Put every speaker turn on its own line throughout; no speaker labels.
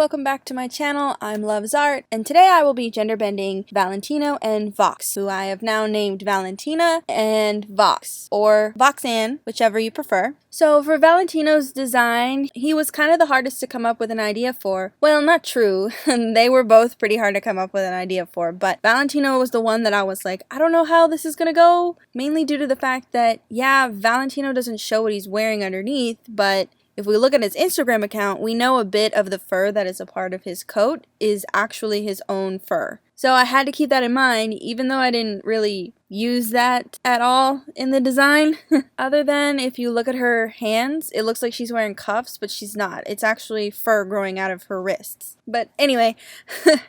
welcome back to my channel. I'm Loves Art, and today I will be gender bending Valentino and Vox, who I have now named Valentina and Vox, or Voxanne, whichever you prefer. So for Valentino's design, he was kind of the hardest to come up with an idea for. Well, not true. They were both pretty hard to come up with an idea for, but Valentino was the one that I was like, I don't know how this is gonna go, mainly due to the fact that, yeah, Valentino doesn't show what he's wearing underneath, but if we look at his Instagram account, we know a bit of the fur that is a part of his coat is actually his own fur. So I had to keep that in mind, even though I didn't really use that at all in the design. Other than if you look at her hands, it looks like she's wearing cuffs, but she's not. It's actually fur growing out of her wrists. But anyway,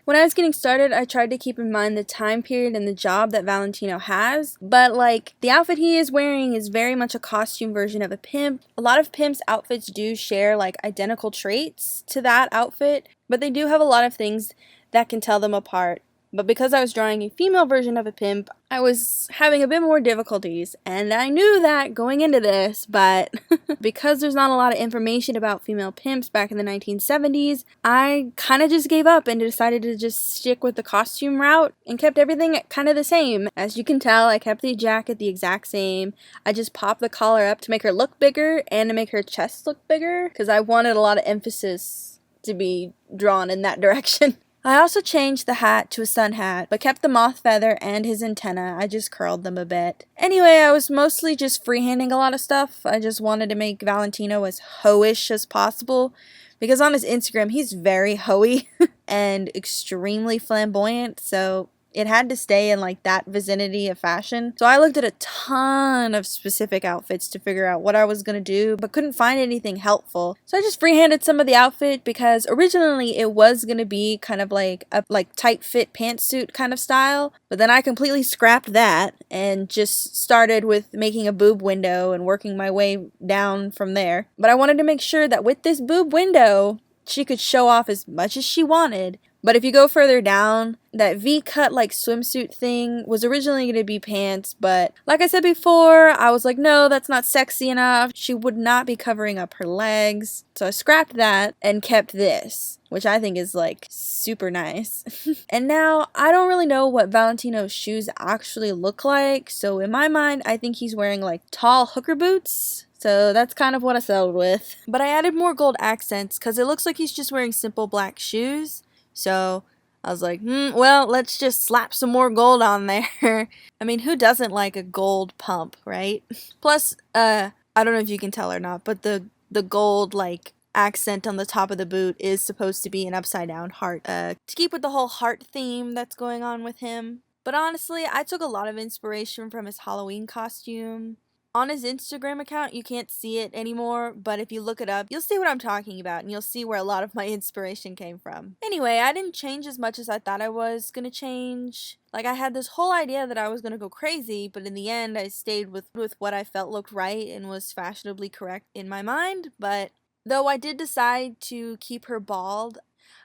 when I was getting started, I tried to keep in mind the time period and the job that Valentino has. But like, the outfit he is wearing is very much a costume version of a pimp. A lot of pimps' outfits do share like identical traits to that outfit, but they do have a lot of things that can tell them apart. But because I was drawing a female version of a pimp, I was having a bit more difficulties, and I knew that going into this, but because there's not a lot of information about female pimps back in the 1970s, I kind of just gave up and decided to just stick with the costume route and kept everything kind of the same. As you can tell, I kept the jacket the exact same. I just popped the collar up to make her look bigger and to make her chest look bigger, because I wanted a lot of emphasis to be drawn in that direction. I also changed the hat to a sun hat, but kept the moth feather and his antenna. I just curled them a bit. Anyway, I was mostly just freehanding a lot of stuff. I just wanted to make Valentino as ho-ish as possible, because on his Instagram, he's very ho-y and extremely flamboyant, so it had to stay in like that vicinity of fashion. So I looked at a ton of specific outfits to figure out what I was gonna do, but couldn't find anything helpful. So I just freehanded some of the outfit, because originally it was gonna be kind of like a tight fit pantsuit kind of style, but then I completely scrapped that and just started with making a boob window and working my way down from there. But I wanted to make sure that with this boob window, she could show off as much as she wanted. But if you go further down, that V-cut like swimsuit thing was originally going to be pants, but like I said before, I was like, no, that's not sexy enough. She would not be covering up her legs. So I scrapped that and kept this, which I think is like super nice. And now I don't really know what Valentino's shoes actually look like, so in my mind, I think he's wearing like tall hooker boots. So that's kind of what I settled with. But I added more gold accents because it looks like he's just wearing simple black shoes. So I was like, well, let's just slap some more gold on there. I mean, who doesn't like a gold pump, right? Plus, I don't know if you can tell or not, but the gold, like, accent on the top of the boot is supposed to be an upside down heart, to keep with the whole heart theme that's going on with him. But honestly, I took a lot of inspiration from his Halloween costume. On his Instagram account, you can't see it anymore, but if you look it up, you'll see what I'm talking about, and you'll see where a lot of my inspiration came from. Anyway, I didn't change as much as I thought I was gonna change. Like, I had this whole idea that I was gonna go crazy, but in the end, I stayed with what I felt looked right and was fashionably correct in my mind. But though I did decide to keep her bald,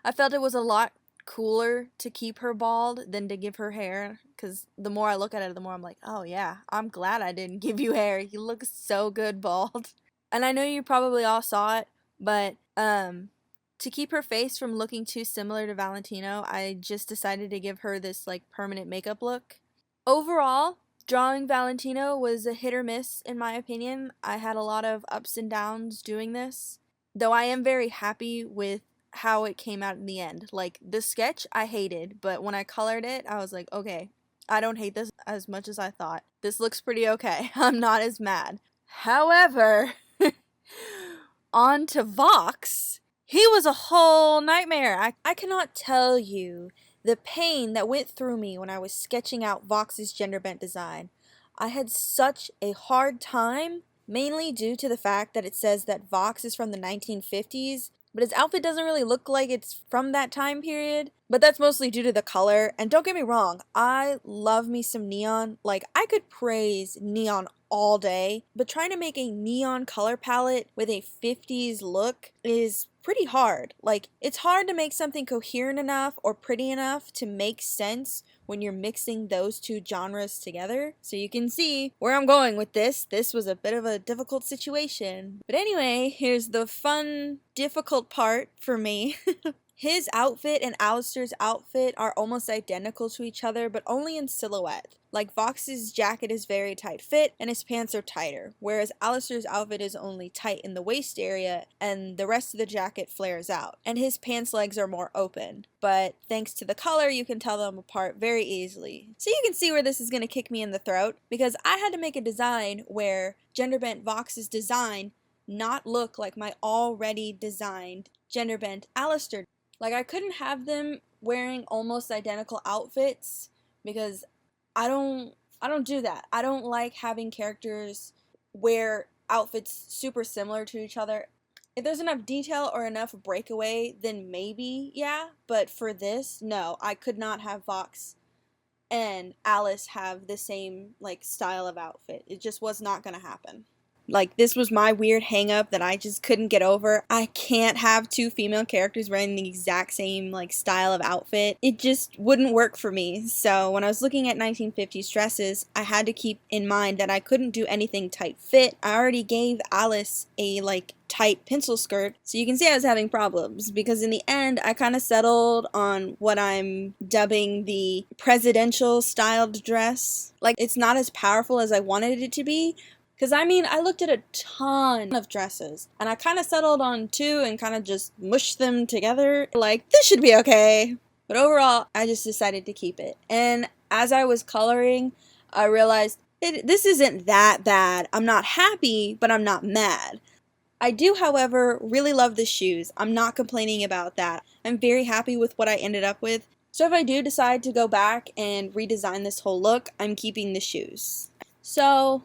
I felt it was a lot cooler to keep her bald than to give her hair, because the more I look at it, the more I'm like, oh yeah, I'm glad I didn't give you hair. You look so good bald. And I know you probably all saw it, but to keep her face from looking too similar to Valentino, I just decided to give her this like permanent makeup look. Overall, drawing Valentino was a hit or miss in my opinion. I had a lot of ups and downs doing this, though I am very happy with how it came out in the end. Like, the sketch I hated, but when I colored it, I was like, okay, I don't hate this as much as I thought. This looks pretty okay. I'm not as mad. However, on to Vox. He was a whole nightmare. I cannot tell you the pain that went through me when I was sketching out Vox's gender bent design. I had such a hard time, mainly due to the fact that it says that Vox is from the 1950s, but his outfit doesn't really look like it's from that time period. But that's mostly due to the color. And don't get me wrong, I love me some neon. Like, I could praise neon all day, but trying to make a neon color palette with a 50s look is pretty hard. Like, it's hard to make something coherent enough or pretty enough to make sense when you're mixing those two genres together. So you can see where I'm going with this. This was a bit of a difficult situation. But anyway, here's the fun, difficult part for me. His outfit and Alistair's outfit are almost identical to each other, but only in silhouette. Like, Vox's jacket is very tight fit and his pants are tighter, whereas Alistair's outfit is only tight in the waist area and the rest of the jacket flares out. And his pants legs are more open, but thanks to the color, you can tell them apart very easily. So you can see where this is going to kick me in the throat, because I had to make a design where Genderbent Vox's design not look like my already designed Genderbent Alistair. Like, I couldn't have them wearing almost identical outfits because I don't do that. I don't like having characters wear outfits super similar to each other. If there's enough detail or enough breakaway, then maybe, yeah. But for this, no. I could not have Vox and Alice have the same, like, style of outfit. It just was not gonna happen. Like, this was my weird hang up that I just couldn't get over. I can't have two female characters wearing the exact same, like, style of outfit. It just wouldn't work for me. So when I was looking at 1950s dresses, I had to keep in mind that I couldn't do anything tight fit. I already gave Alice a, like, tight pencil skirt, so you can see I was having problems, because in the end I kind of settled on what I'm dubbing the presidential styled dress. Like, it's not as powerful as I wanted it to be. Because, I mean, I looked at a ton of dresses, and I kind of settled on two and kind of just mushed them together. Like, this should be okay. But overall, I just decided to keep it. And as I was coloring, I realized this isn't that bad. I'm not happy, but I'm not mad. I do, however, really love the shoes. I'm not complaining about that. I'm very happy with what I ended up with. So if I do decide to go back and redesign this whole look, I'm keeping the shoes. So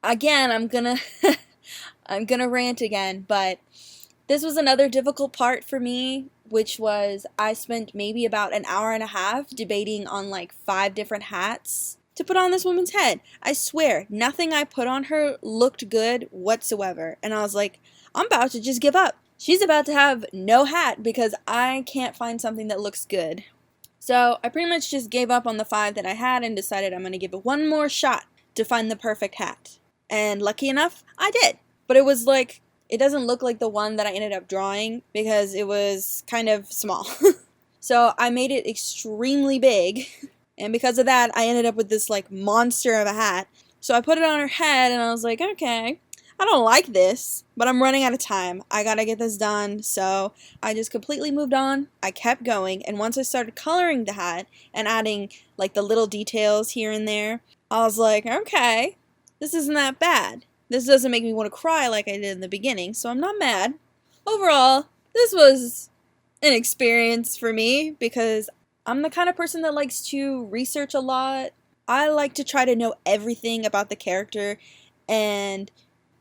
again, I'm gonna rant again, but this was another difficult part for me, which was I spent maybe about an hour and a half debating on like 5 different hats to put on this woman's head. I swear, nothing I put on her looked good whatsoever, and I was like, I'm about to just give up. She's about to have no hat because I can't find something that looks good. So I pretty much just gave up on the 5 that I had and decided I'm gonna give it one more shot to find the perfect hat. And lucky enough, I did. But it was like, it doesn't look like the one that I ended up drawing because it was kind of small. So I made it extremely big. And because of that, I ended up with this like monster of a hat. So I put it on her head and I was like, okay, I don't like this, but I'm running out of time. I gotta get this done. So I just completely moved on. I kept going. And once I started coloring the hat and adding like the little details here and there, I was like, okay, this isn't that bad. This doesn't make me want to cry like I did in the beginning, so I'm not mad. Overall, this was an experience for me because I'm the kind of person that likes to research a lot. I like to try to know everything about the character, and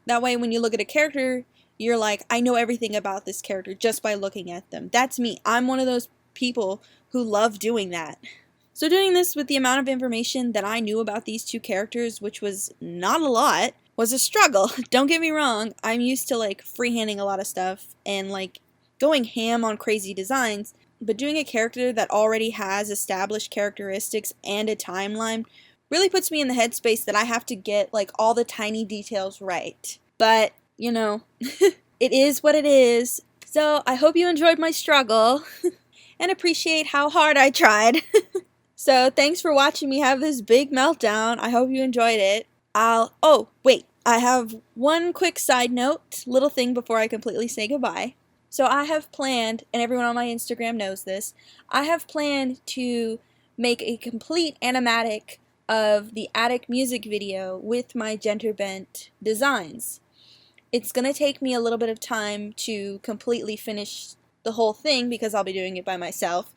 that way when you look at a character, you're like, I know everything about this character just by looking at them. That's me. I'm one of those people who love doing that. So doing this with the amount of information that I knew about these 2 characters, which was not a lot, was a struggle. Don't get me wrong, I'm used to like freehanding a lot of stuff and like going ham on crazy designs, but doing a character that already has established characteristics and a timeline really puts me in the headspace that I have to get like all the tiny details right. But, you know, it is what it is. So I hope you enjoyed my struggle and appreciate how hard I tried. So thanks for watching me have this big meltdown. I hope you enjoyed it. Oh, wait, I have one quick side note, little thing before I completely say goodbye. So I have planned, and everyone on my Instagram knows this, I have planned to make a complete animatic of the Attic music video with my Genderbent designs. It's gonna take me a little bit of time to completely finish the whole thing because I'll be doing it by myself.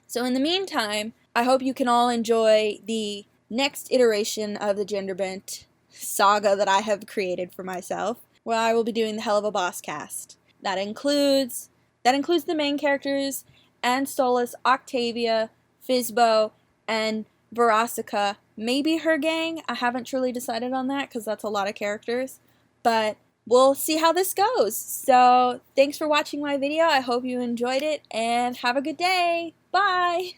So in the meantime, I hope you can all enjoy the next iteration of the Genderbent saga that I have created for myself, where I will be doing the Hell of a Boss cast. That includes the main characters, Anne Stolas, Octavia, Fizbo, and Verasica. Maybe her gang. I haven't truly decided on that because that's a lot of characters, but we'll see how this goes. So thanks for watching my video. I hope you enjoyed it and have a good day. Bye!